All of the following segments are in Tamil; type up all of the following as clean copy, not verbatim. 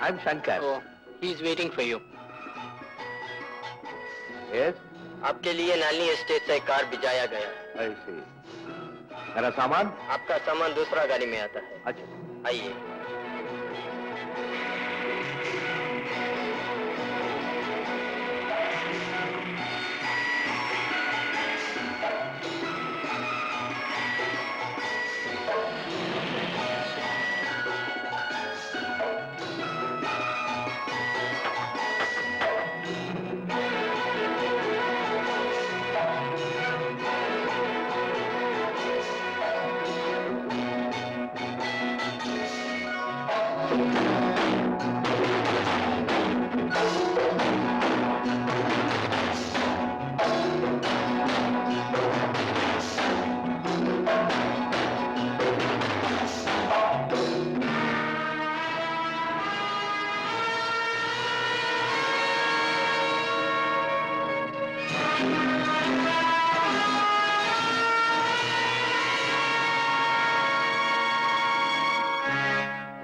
I'm Shankar. Oh, he is waiting for you. Yes, आपके लिए नालनी एस्टेट से कार भिजाया गया। I see. मेरा सामान? आपका सामान दूसरा गाड़ी में आता है। अच्छा, आइए।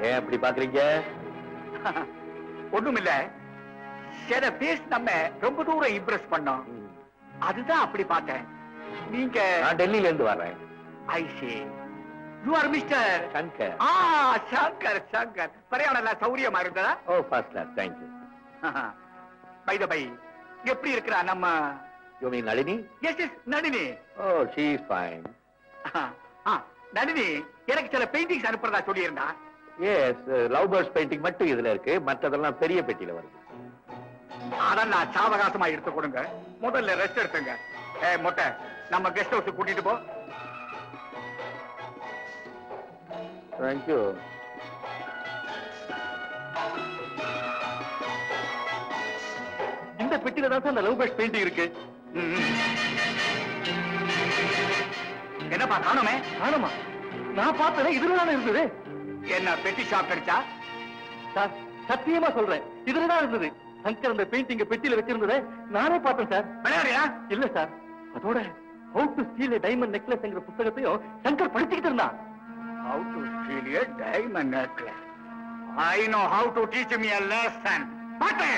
ஏன் அப்படி பாக்குறீங்க? ஒண்ணுமில்ல, சில பேஸ் நம்ம ரொம்ப தூரம் இம்ப்ரெஸ் பண்ணோம், அதுதான் அப்படி பார்த்தேன். நீங்க? நான் டெல்லியில இருந்து வர்றேன். I see, you are mister Shankar. Shankar. Shankar பிரயாணம் எல்லாம் சௌரியமா இருந்ததா? Oh, first class, thank you. By the by, எப்படி இருக்கிறா நம்ம? You mean Nalini? Yes yes, Nalini. Oh, she is fine. Nalini எனக்கு சில பெயிண்டிங்ஸ் அனுப்புறதா சொல்லி இருந்தா. எஸ், லவ் பேர்ட்ஸ் பெயிண்டிங் மட்டும் இதுல இருக்கு, மற்றதெல்லாம் பெரிய பெட்டியில வருது. அதெல்லாம் சாவகாசமா எடுத்து கொடுங்க, முதல்ல ரெஸ்ட் எடுத்துங்க. மொட்டை, நம்ம கெஸ்ட் ஹவுஸ் கூட்டிட்டு போ. தேங்க்யூ. இந்த பெட்டியில தான் அந்த லவ் பேர்ட்ஸ் பெயிண்டிங் இருக்கு. என்னப்பா காணுமே? காணுமா? நான் பார்த்தேன், இதுலதான் இருந்தது. என்ன பெட்டி ஷாப் கிடைச்சா? சார் சத்தியமா சொல்றேன், இதுலதான் இருந்தது. சங்கர் அந்த பெயிண்டிங் பெட்டியில வச்சிருந்ததை நானே பார்த்தேன் சார். விளையாடுறியா? இல்ல சார், அதோட how to steal a diamond நெக்லஸ்ங்கிற புத்தகத்தையும் சங்கர் படிச்சுக்கிட்டு இருந்தான். How to steal a diamond necklace. I know how to teach me a lesson. பாட்டு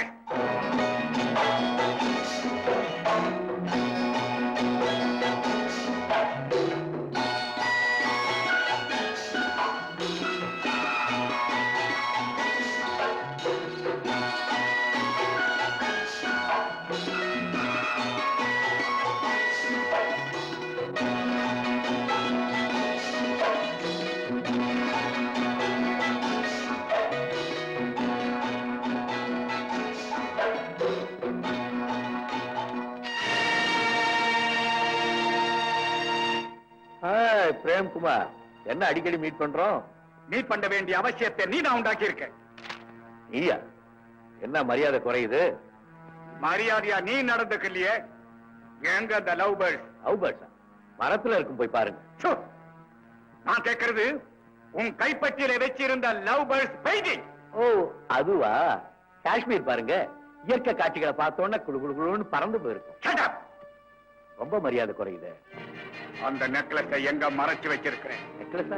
பிரேம்குமார், என்ன அடிக்கடி மீட் பண்றோம்? மீட் பண்ண வேண்டிய அவசியத்தை நீ நான் உண்டாக்கி இருக்க. நீயா? என்ன மரியாதை குறையுது? மரியாதையா நீ நடந்துக்கலையே. எங்க அந்த லவ் பேர்ட்ஸ்? லவ் பேர்ட்ஸா? மரத்துல இருக்கும், போய் பாருங்க. நான் கேட்கறது உன் கைப்பற்றியில வச்சிருந்த லவ் பேர்ட்ஸ் பெயிண்டிங். ஓ, அதுவா? காஷ்மீர் பாருங்க, இயற்கை காட்சிகளை பார்த்தோன்னா குடு குடு குடுன்னு பறந்து போயிருக்கும். ரொம்ப மரியாதை குறையுது. அந்த நெக்லஸை எங்க மறைச்சு வச்சிருக்கிறேன்? நெக்லஸா?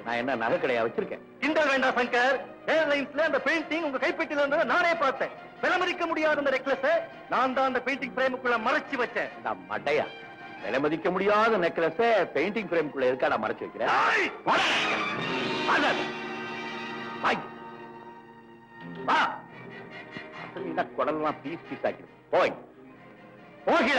நான் என்ன நகை கடையா வச்சிருக்கேன்? இந்த வேண்டாம் சங்கர், ஏர்லைன்ஸ்ல அந்த பெயிண்டிங் உங்க கைப்பற்றில இருந்ததை நானே பார்த்தேன். விலைமதிக்க முடியாத அந்த நெக்லஸை நான் தான் அந்த பெயிண்டிங் பிரேமுக்குள்ள மறைச்சு வச்சேன். நான் மட்டையா? விலைமதிக்க முடியாத நெக்லஸ பெயிண்டிங் பிரேமுக்குள்ள இருக்கா நான் மறைச்சு வைக்கிறேன்? குடல்லாம் பீஸ் பீஸ் ஆக்கிடும். போய் போகிற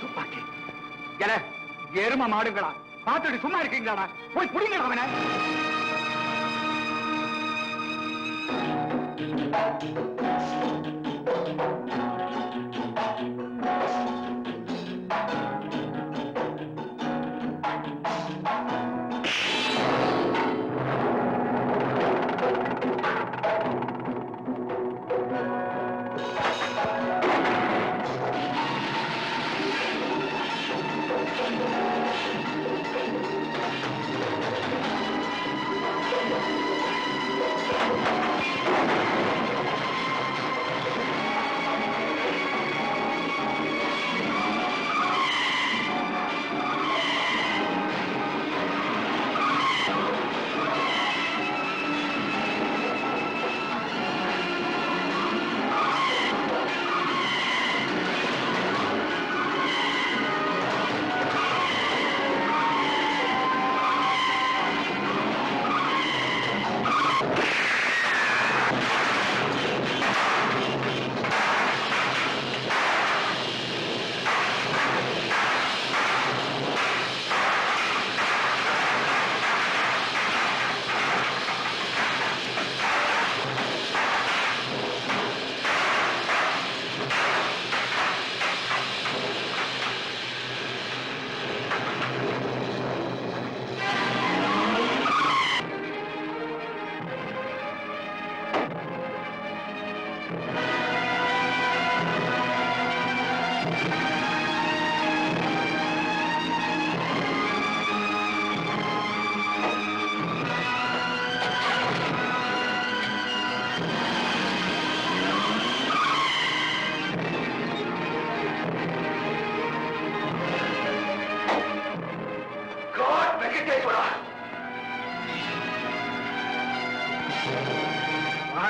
துப்பாக்கி. எரும மாடுங்களா, பார்த்துட்டு சும்மா இருக்கீங்களா? போய் புடிங்க அவனை.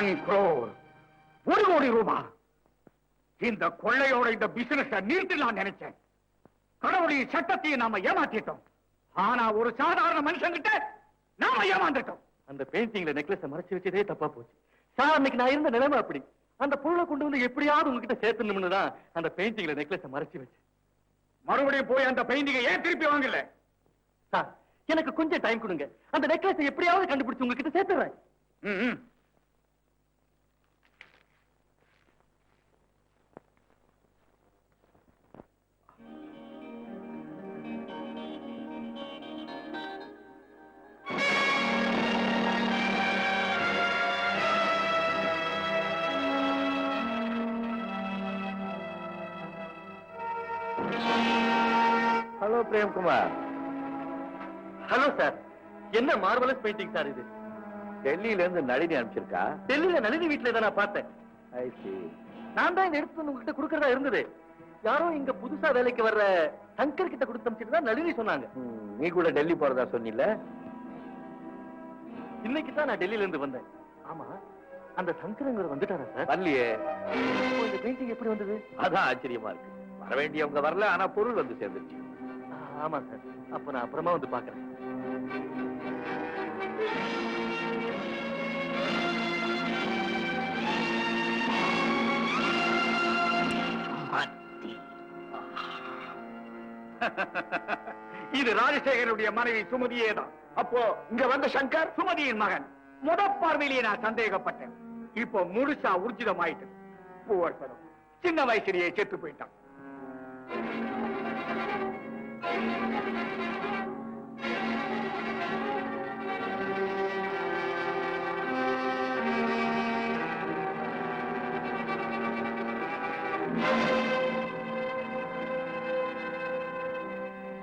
1 crore. 1 கோடி ரூபாய். இந்த கொள்ளையோட இந்த பிசினஸ் நிறுத்தலாம் நினைச்சேன். கடவுளின் சட்டத்தையும் நாம ஏமாத்திட்டோம். ஆனா ஒரு சாதாரண மனுஷங்கிட்ட நாம ஏமாந்துட்டோம். அந்த பெயிண்டிங்ல நெக்லஸ் மறைச்சு வச்சதே தப்பா போச்சு சார். அன்னைக்கு நான் இருந்த நிலைமை அப்படி. அந்த பொருளை கொண்டு வந்து எப்படியாவது உங்ககிட்ட சேர்த்தணும்னு தான் அந்த பெயிண்டிங்ல நெக்லஸ் மறைச்சு வச்சு. மறுபடியும் போய் அந்த பெயிண்டிங்கை ஏன் திருப்பி வாங்கல? சார் எனக்கு கொஞ்சம் டைம் கொடுங்க. அந்த நெக்லஸ் எப்படியாவது கண்டுபிடிச்சு உங்ககிட்ட சேர்த்துறேன். ஹலோ பிரேம்குமார். Hello sir. என்ன மார்வலஸ் பெயிண்டிங் சார் இது? டெல்லியில இருந்து நளினி அனுப்பிச்சிருக்கா. டெல்லியில நளினி வீட்டுல தான் நான் பார்த்தேன். I see. நான் தான் இந்த எடுத்து வந்து உங்ககிட்ட கொடுக்கறதா இருந்தது. யாரோ இங்க புதுசா வேலைக்கு வர்ற சங்கர் கிட்ட கொடுத்து அனுப்பிச்சிட்டு தான் நளினி சொன்னாங்க. நீ கூட டெல்லி போறதா சொன்னில? இன்னைக்கு தான் நான் டெல்லியில இருந்து வந்தேன். ஆமா, அந்த சங்கரங்க வந்துட்டாரா சார்? வரலையே. இப்போ இந்த பெயிண்டிங் எப்படி வந்தது? அதான் ஆச்சரியமா இருக்கு. வர வேண்டியவங்க வரல, ஆனா பொருள் வந்து சேர்ந்துருச்சு. ஆமா சார். அப்ப நான் அப்புறமா வந்து பாக்குறேன். இது ராஜசேகருடைய மனைவி சுமதியே தான். அப்போ இங்க வந்த சங்கர் சுமதியின் மகன். முத பார்வையிலேயே நான் சந்தேகப்பட்டேன். இப்போ முழுசா ஊர்ஜிதமாயிட்டு. பூவர்பதம் சின்ன வயசுலயே செத்து போயிட்டான்.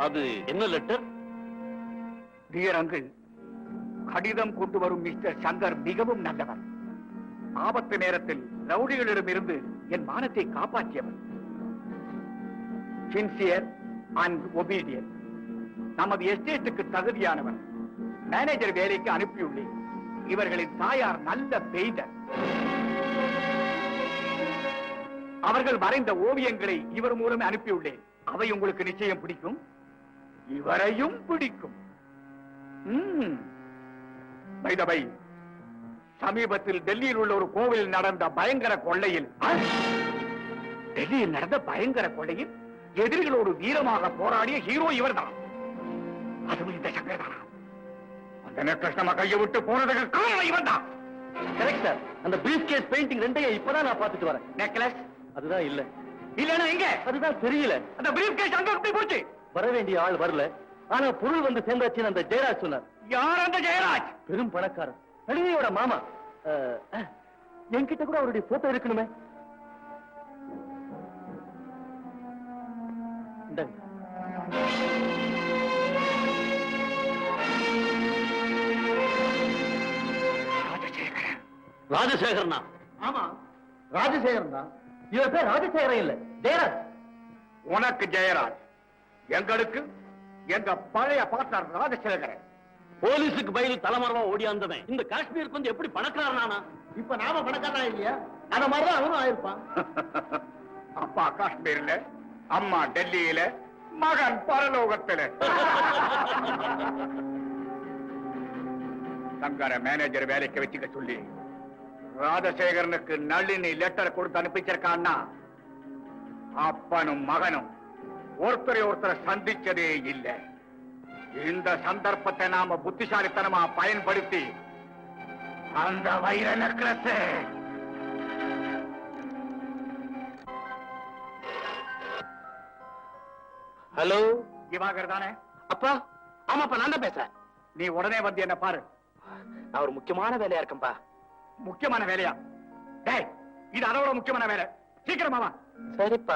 அது என்ன லெட்டர்? டியர் அங்கிள், கடிதம் கொண்டு வரும் மிஸ்டர் சங்கர் மிகவும் நல்லவர். ஆபத்து நேரத்தில் ரவுடிகளிடமிருந்து என் மானத்தை காப்பாற்றியவர். Sincere and obedient. நமது எஸ்டேட்டுக்கு தகுதியானவர். மேனேஜர் வேலைக்கு அனுப்பியுள்ளேன். இவர்களின் தாயார் நல்ல பெயிண்டர். அவர்கள் வரைந்த ஓவியங்களை இவர் மூலம் அனுப்பியுள்ளேன். அவை உங்களுக்கு நிச்சயம் பிடிக்கும். இவரையும் பிடிக்கும். பை த பை, சமீபத்தில் டெல்லியில் உள்ள ஒரு கோவில் நடந்த பயங்கர கொள்ளையில் எதிரிகளோடு வீரமாக போராடிய ஹீரோ இவர்தான். அதுவும் இந்த சங்கர் தான். அந்த நெக்லஸ் நம்ம கையை விட்டு போனதுக்கு காரணம் இவன் தான். Correct sir. அந்த பிரீஃப் கேஸ் பெயிண்டிங் ரெண்டையும் இப்பதான் நான் பார்த்துட்டு வரேன். நெக்லஸ் அதுதான் இல்ல. இல்லன்னா எங்க? அதுதான் தெரியல. அந்த பிரீஃப் கேஸ் அங்க எப்படி போச்சு? வர வேண்டிய ஆள் வரல, ஆனா பொருள் வந்து சேர்ந்தாச்சுன்னு அந்த ஜெயராஜ் சொன்னார். யார் அந்த ஜெயராஜ்? பெரும் பணக்காரன், நளினியோட மாமா. என்கிட்ட கூட அவருடைய போட்டோ இருக்கணுமே. இந்தாங்க. ராஜசேகரனா? ஆமா, ராஜசேகரன் தான். இவர் பேர் ராஜசேகரன் இல்ல, ஜெயராஜ். உனக்கு ஜெயராஜ், எங்களுக்கு எங்க பழைய பார்ட்னர் ராஜசேகரன். போலீஸுக்கு பயில தலைமறைவா ஓடியாந்தவன் இந்த காஷ்மீருக்கு வந்து எப்படி பணக்காரனானா? இப்ப நாம பணக்காரனா இல்லையா? அந்த மாதிரிதான் அவனும் ஆயிருப்பான். அப்பா காஷ்மீர்ல, அம்மா டெல்லியில, மகன் பரலோகத்துல. சங்கர மேனேஜர் வேலைக்கு வச்சுக்க சொல்லி ராஜசேகரனுக்கு நளினி லெட்டர் கொடுத்து அனுப்பிச்சிருக்கான்னா, அப்பனும் மகனும் ஒருத்தரை ஒருத்தரை சந்திச்சதே இல்லை. இந்த சந்தர்ப்பத்தை நாம புத்திசாலித்தனமா பயன்படுத்தி அந்த வைர நெக்லஸ் ஹலோ, திவாகர் தானே? அப்பா. ஆமாப்பா, நான் தான் பேசுறேன். நீ உடனே வந்து என்ன பாரு. நான் ஒரு முக்கியமான வேலையா இருக்கேன்ப்பா. முக்கியமான வேலையா? டேய், இது அதோட முக்கியமான வேலை. சீக்கிரமா வா. சரிப்பா.